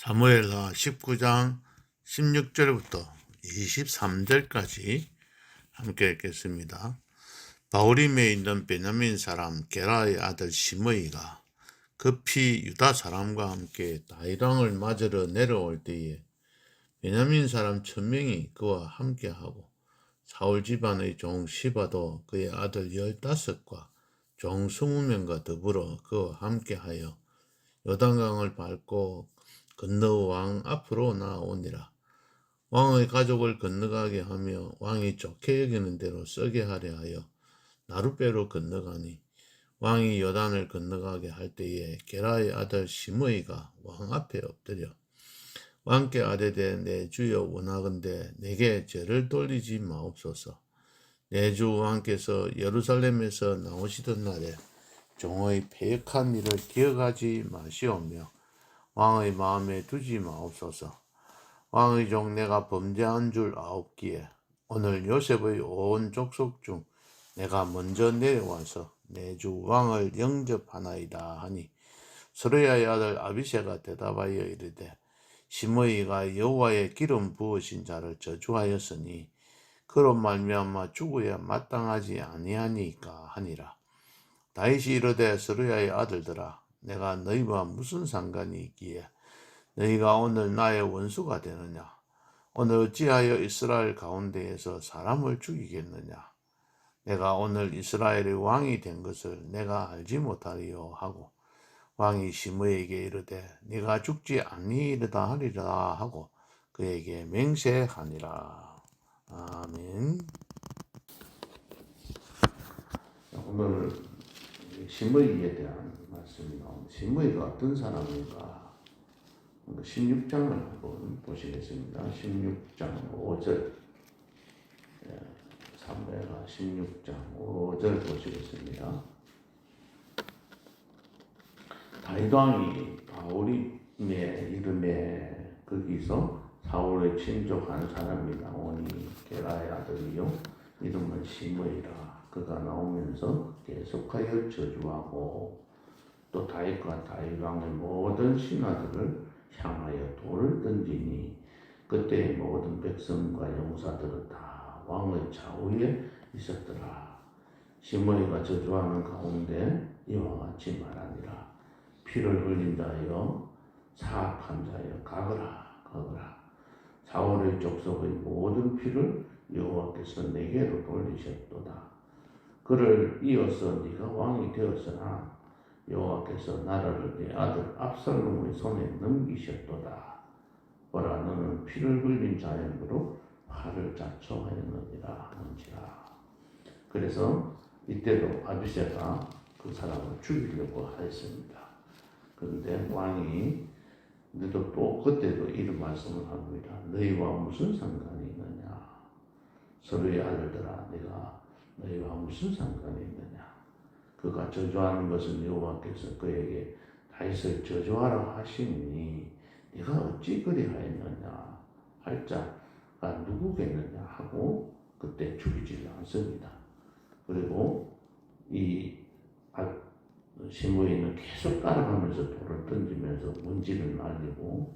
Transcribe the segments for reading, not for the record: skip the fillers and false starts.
사무엘하 19장 16절부터 23절까지 함께 읽겠습니다. 바후림에 있는 베냐민 사람 게라의 아들 시므이가 급히 유다 사람과 함께 다윗왕을 맞으러 내려올 때에 베냐민 사람 1000명이 그와 함께하고 사울 집안의 종 시바도 그의 아들 15과 종 20명과 더불어 그와 함께하여 요단강을 밟고 건너 왕 앞으로 나아오니라. 왕의 가족을 건너가게 하며 왕이 좋게 여기는 대로 쓰게 하려 하여 나룻배로 건너가니 왕이 요단을 건너가게 할 때에 게라의 아들 시므이가 왕 앞에 엎드려 왕께 아뢰되 내 주여 원하건대 내게 죄를 돌리지 마옵소서. 내 주 왕께서 예루살렘에서 나오시던 날에 종의 패역한 일을 기억하지 마시오며 왕의 마음에 두지 마옵소서. 왕의 종 내가 범죄한 줄 아옵기에 오늘 요셉의 온 족속 중 내가 먼저 내려와서 내 주 왕을 영접하나이다 하니 스루야의 아들 아비새가 대답하여 이르되 시므이가 여호와의 기름 부으신 자를 저주하였으니 그로 말미암아 죽어야 마땅하지 아니하니까 하니라. 다윗이 이르되 스루야의 아들들아 내가 너희와 무슨 상관이 있기에 너희가 오늘 나의 원수가 되느냐? 오늘 어찌하여 이스라엘 가운데에서 사람을 죽이겠느냐? 내가 오늘 이스라엘의 왕이 된 것을 내가 알지 못하리요 하고 왕이 시므에게 이르되 네가 죽지 아니하리다 하리라 하고 그에게 맹세하니라. 아멘. 오늘 시므이에 대한 말씀이 나옵니다. 시므이가 어떤 사람인가? 16장을 한번 보시겠습니다. 16장 5절 사무엘하 16장 5절 보시겠습니다. 다윗왕이 바후림의 이름에 거기서 사울의 친족 한 사람이 나오니 게라의 아들이요 이름은 시므이라. 그가 나오면서 계속하여 저주하고 또 다윗과 다윗왕의 모든 신하들을 향하여 돌을 던지니 그때 모든 백성과 용사들은 다 왕의 좌우에 있었더라. 시므이가 저주하는 가운데 이와 같이 말하니라. 피를 흘린 자여 사악한 자여 가거라. 사울의 족속의 모든 피를 여호와께서 내게로 돌리셨도다. 그를 이어서 네가 왕이 되었으나 여호와께서 나라를 네 아들 압살롬의 손에 넘기셨도다. 보라 너는 피를 흘린 자연으로 화를 자초하였느니라 하는지라. 그래서 이때도 아비새가 그 사람을 죽이려고 하였습니다. 그런데 왕이 또 그때도 이런 말씀을 합니다. 너희와 무슨 상관이 있느냐? 서로의 아들들아 네가 너희와 무슨 상관이 있느냐? 그가 저주하는 것은 여호와께서 그에게 다윗을 저주하라 하시니 네가 어찌 그리하였느냐 할 자가 누구겠느냐 하고 그때 죽이지 않습니다. 그리고 이 시므이는 계속 따라가면서 돌을 던지면서 먼지를 날리고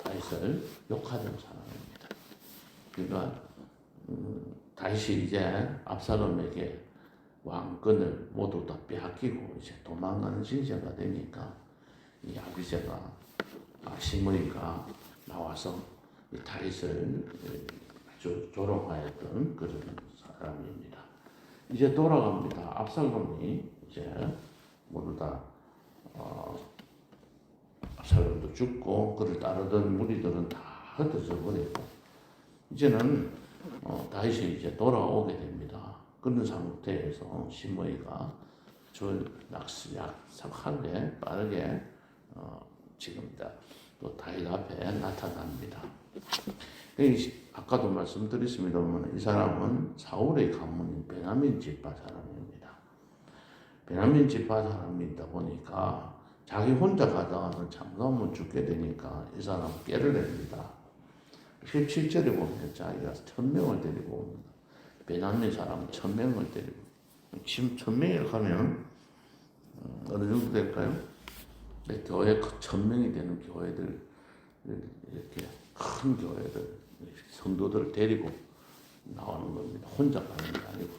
다윗을 욕하던 사람입니다. 그러니까 다윗이 이제 압살롬에게 왕권을 모두 다 빼앗기고 이제 도망가는 신세가 되니까 이 아비새가 시므이가 나와서 이 다윗을 아주 조롱하였던 그런 사람입니다. 이제 돌아갑니다. 압살롬이 이제 모두 다 압살롬도 죽고 그를 따르던 무리들은 다 흩어져 버리고 이제는 다윗이 이제 돌아오게 됩니다. 그런 상태에서 시므이가 약속하게 빠르게 지금 또 다윗 앞에 나타납니다. 아까도 말씀드렸습니다만 이 사람은 사울의 가문인 베냐민 지파 사람입니다. 베냐민 지파 사람이다 보니까 자기 혼자 가다가는 잠깐만 죽게 되니까 이 사람 깨를 냅니다. 17절에 보면 자기가 1000명을 데리고 옵니다. 베냐민 사람 1000명을 데리고 지금 1000명을 가면 어느 정도 될까요? 교회 1000명이 되는 교회들, 이렇게 큰 교회들, 성도들을 데리고 나오는 겁니다. 혼자 가는 게 아니고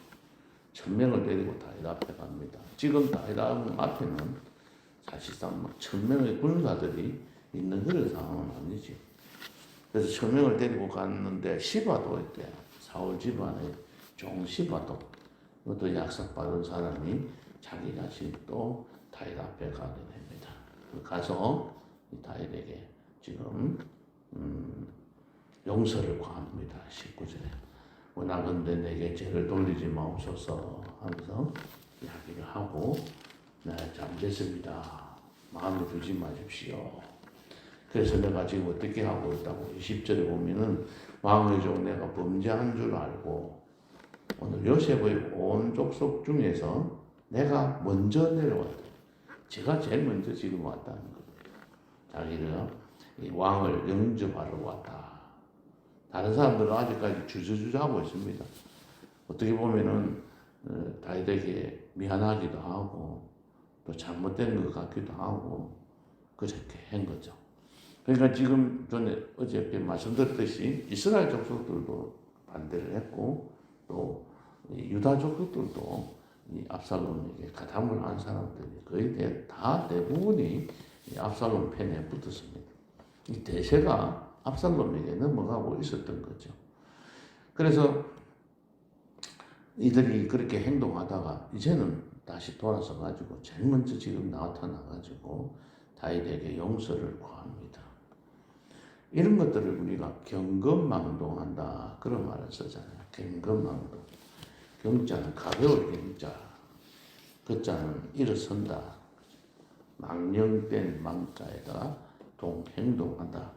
1000명을 데리고 다윗 앞에 갑니다. 지금 다윗 앞에는 사실상 막 1000명의 군사들이 있는 그런 상황은 아니지. 그래서 1000명을 데리고 갔는데 시바도 있대. 사울 집안의 종 시바도, 그것도 약삭받은 사람이 자기 자신도 다윗 앞에 가게 됩니다. 가서 다윗에게 지금 용서를 구합니다. 19절에 원하건대 내게 죄를 돌리지 마옵소서 하면서 이야기를 하고, 네, 잘못했습니다. 마음에 두지 마십시오. 그래서 내가 지금 어떻게 하고 있다고 20절에 보면은 왕의 종 내가 범죄한 줄 알고 오늘 요셉의 온 족속 중에서 내가 먼저 내려왔다. 제가 제일 먼저 지금 왔다는 거예요. 자기를 이 왕을 영접하러 왔다. 다른 사람들은 아직까지 주저주저 하고 있습니다. 어떻게 보면은 다윗에게 미안하기도 하고 또 잘못된 것 같기도 하고 그렇게 한 거죠. 그러니까 지금 전에 어저께 말씀드렸듯이 이스라엘 족속들도 반대를 했고 또 유다 족속들도 이 압살롬에게 가담을 한 사람들이 거의 다 대부분이 이 압살롬 편에 붙었습니다. 이 대세가 압살롬에게 넘어가고 있었던 거죠. 그래서 이들이 그렇게 행동하다가 이제는 다시 돌아서 가지고 제일 먼저 지금 나타나 가지고 다윗에게 용서를 구합니다. 이런 것들을 우리가 경건망동한다 그런 말을 쓰잖아요. 경건망동. 경자는 가벼울 경자, 그자는 일어선다. 망령된 망자에다 동행동한다.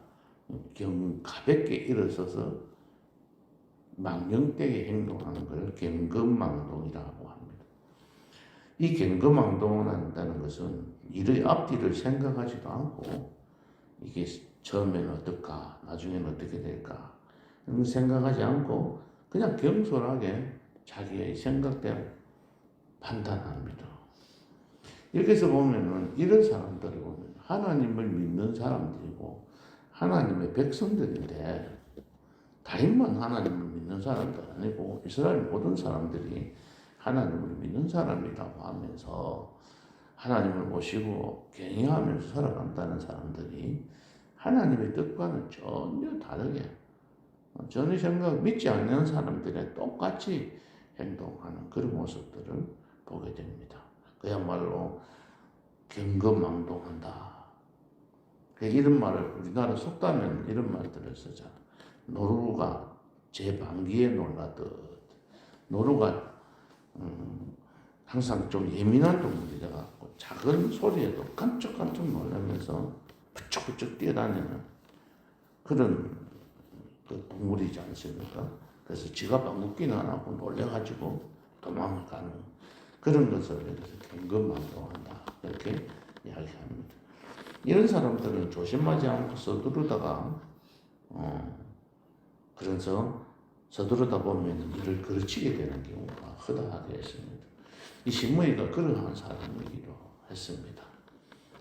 가볍게 일어서서 망령되게 행동하는 걸 경건망동이라고 합니다. 이 경건망동을 한다는 것은 일의 앞뒤를 생각하지도 않고 이게 처음에는 어떨까, 나중에는 어떻게 될까 이런 생각하지 않고 그냥 경솔하게 자기의 생각대로 판단합니다. 이렇게 해서 보면은 이런 사람들을 보면 하나님을 믿는 사람들이고 하나님의 백성들인데 다윗만 하나님을 믿는 사람도 아니고 이스라엘 모든 사람들이 하나님을 믿는 사람이라고 하면서 하나님을 모시고 경외하면서 살아간다는 사람들이 하나님의 뜻과는 전혀 다르게 전혀 생각 믿지 않는 사람들의 똑같이 행동하는 그런 모습들을 보게 됩니다. 그야말로 경건망동한다. 이런 말을 우리나라 속담에는 이런 말들을 쓰잖아. 노루가 제 방귀에 놀라듯. 노루가 항상 좀 예민한 동물이라 갖고 작은 소리에도 깜짝깜짝 놀라면서 부쩍부쩍 뛰어다니는 그런 그 동물이지 않습니까? 그래서 지가 방귀끼는 안 하고 놀래가지고 도망을 가는 그런 것을 여기서 경건망동한다 이렇게 이야기합니다. 이런 사람들은 조심하지 않고 서두르다가 그래서 서두르다 보면 이를 그르치게 되는 경우가 허다하게 있습니다. 이 시므이가 그러한 사람이기도 했습니다.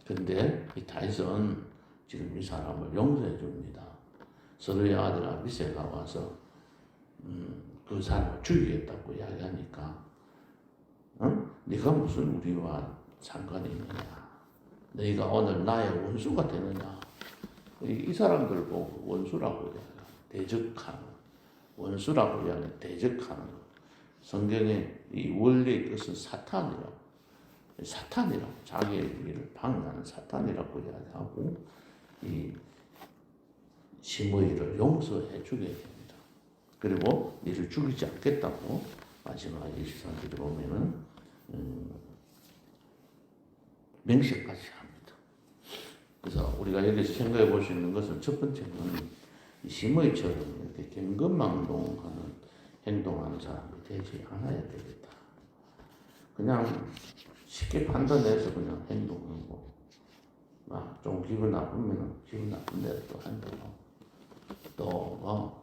근데 이 다윗은 지금 이 사람을 용서해 줍니다. 서르의 아들 아비새가 와서 그 사람을 죽이겠다고 이야기하니까 네가 무슨 우리와 상관이 있느냐? 너희가 오늘 나의 원수가 되느냐? 이 사람들 보고 원수라고 이야기해요. 대적하는 원수라고 이야기해요. 대적하는 거. 성경에 이 원리의 뜻은 사탄이라고 자기의 일을 방해하는 사탄이라고 이야기하고 이 시므이를 용서해 주게 됩니다. 그리고 이를 죽이지 않겠다고 마지막 23절에 보면은 맹세까지 합니다. 그래서 우리가 여기서 생각해 볼 수 있는 것은 첫 번째는 이 시므이처럼 이렇게 경건망동하는 행동하는 사람이 되지 않아야 되겠다. 그냥 쉽게 판단해서 그냥 행동하고 막 좀 기분 나쁘면 기분 나쁜 대로 또 행동하고 또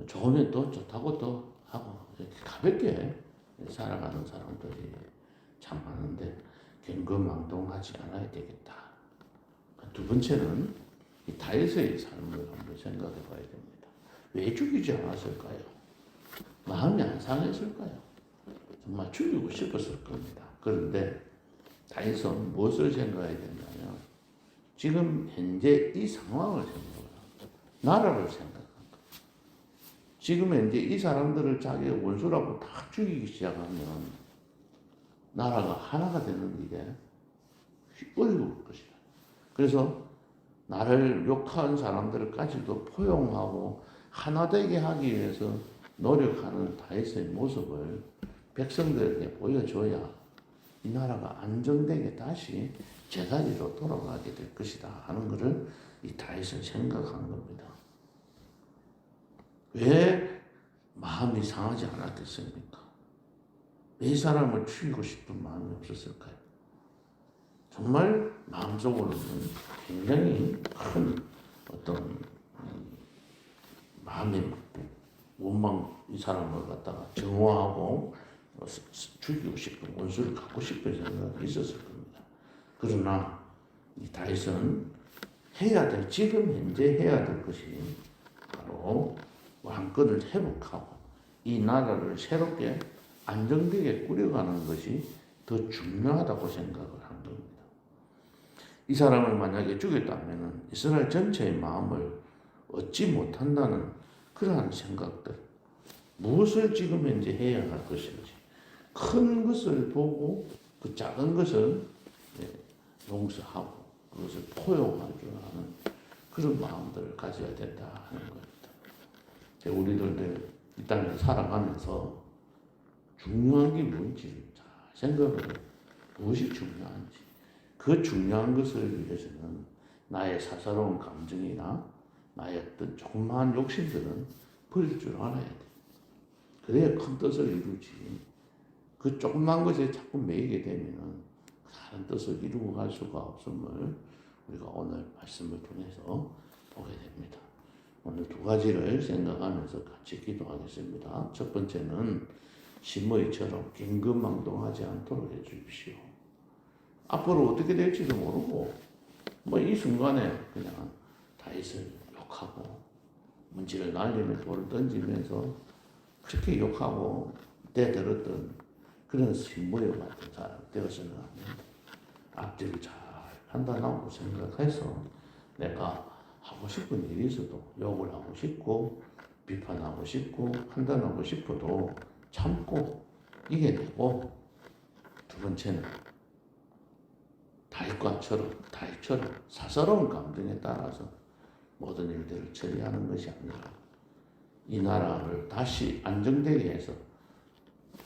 좋으면 또 좋다고 또 하고 이렇게 가볍게 살아가는 사람들이 참 많은데 경건망동하지 않아야 되겠다. 두 번째는 이 다윗의 삶을 한번 생각해 봐야 됩니다. 왜 죽이지 않았을까요? 마음이 안 상했을까요? 정말 죽이고 싶었을 겁니다. 그런데 다윗은 무엇을 생각해야 된다면 지금 현재 이 상황을 생각해요. 나라를 생각합니다. 지금 현재 이 사람들을 자기의 원수라고 다 죽이기 시작하면 나라가 하나가 되는 일에 어려울 것이다. 그래서 나를 욕한 사람들까지도 포용하고 하나 되게 하기 위해서 노력하는 다윗의 모습을 백성들에게 보여줘야 이 나라가 안정되게 다시 제자리로 돌아가게 될 것이다 하는 것을 이 다윗은 생각한 겁니다. 왜 마음이 상하지 않았겠습니까? 왜 이 사람을 죽이고 싶은 마음이 없었을까요? 정말 마음속으로는 굉장히 큰 어떤 마음의 원망, 이 사람을 갖다가 정화하고 죽이고 싶은, 원수를 갖고 싶은 생각이 있었을 겁니다. 그러나 이 다윗은 해야 될, 지금 현재 해야 될 것이 바로 왕권을 회복하고 이 나라를 새롭게 안정되게 꾸려가는 것이 더 중요하다고 생각을 한 겁니다. 이 사람을 만약에 죽였다면 이스라엘 전체의 마음을 얻지 못한다는 그러한 생각들, 무엇을 지금 현재 해야 할 것인지, 큰 것을 보고 그 작은 것을 용서하고 그것을 포용할 줄 아는 그런 마음들을 가져야 된다 하는 겁니다. 우리들도 이 땅에 살아가면서 중요한 게 뭔지를 잘 생각을 해요. 무엇이 중요한지. 그 중요한 것을 위해서는 나의 사사로운 감정이나 나의 어떤 조그마한 욕심들은 버릴 줄 알아야 돼. 그래야 큰 뜻을 이루지. 그 조그만 것에 자꾸 매이게 되면 다른 뜻을 이루고 갈 수가 없음을 우리가 오늘 말씀을 통해서 보게 됩니다. 오늘 두 가지를 생각하면서 같이 기도하겠습니다. 첫 번째는 시므이처럼 긴급망동하지 않도록 해주십시오. 앞으로 어떻게 될지도 모르고 이 순간에 그냥 다윗을 욕하고 문지를 날리며 돌을 던지면서 그렇게 욕하고 대들었던 그런 시므이 같은 사람 되어서는 앞뒤를 잘 판단하고 생각해서 내가 하고 싶은 일이 있어도 욕을 하고 싶고 비판하고 싶고 판단하고 싶어도 참고 이겨내고, 두 번째는 다윗처럼 사사로운 감정에 따라서 모든 일들을 처리하는 것이 아니라 이 나라를 다시 안정되게 해서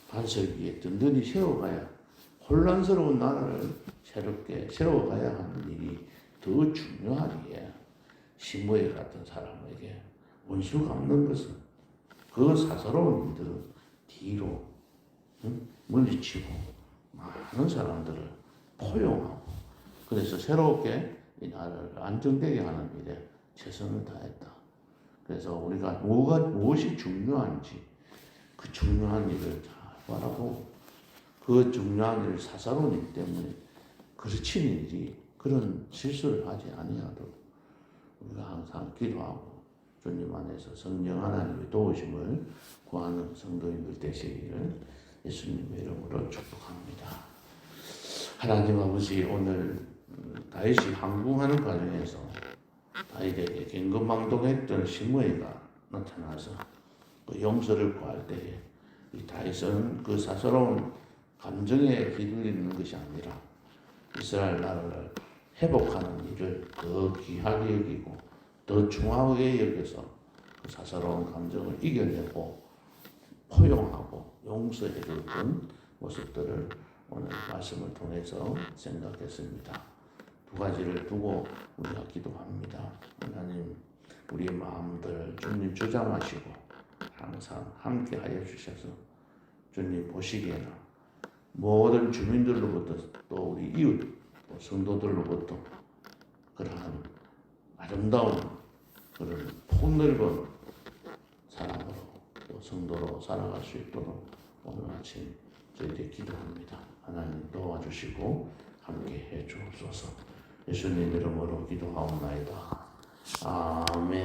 반석 위에 든든히 세워가야, 혼란스러운 나라를 새롭게 세워가야 하는 일이 더 중요하기에 시므이 같은 사람에게 원수 갚는 것은, 그 사사로운 일들은 뒤로 물리치고 많은 사람들을 포용하고, 그래서 새롭게 이 나라를 안정되게 하는 일에 최선을 다했다. 그래서 우리가 무엇이 중요한지 그 중요한 일을 잘 바라보고, 그 중요한 일을 사사로운 일 때문에 그르치는 일이, 그런 실수를 하지 아니하도록 우리가 항상 기도하고 주님 안에서 성령 하나님의 도우심을 구하는 성도인들 되시기를 예수님의 이름으로 축복합니다. 하나님 아버지, 오늘 다윗이 항궁하는 과정에서 다윗에게 긴급망동했던 시므이가 나타나서 그 용서를 구할 때에 이 다윗은 그 사사로운 감정에 휘둘리는 것이 아니라 이스라엘 나라를 회복하는 일을 더 귀하게 여기고 더 중하게 여겨서 그 사사로운 감정을 이겨내고 포용하고 용서해줬던 모습들을 오늘 말씀을 통해서 생각했습니다. 두 가지를 두고 우리가 기도합니다. 하나님, 우리의 마음들을 주님 주장하시고 항상 함께 하여 주셔서 주님 보시기에는 모든 주민들로부터 또 우리 이웃 성도들로부터 그러한 아름다운 그런 폭넓은 사랑으로 또 성도로 살아갈 수 있도록 오늘 아침 저희들이 기도합니다. 하나님 도와주시고 함께 해 주옵소서. 예수님 이름으로 기도하옵나이다. 아멘.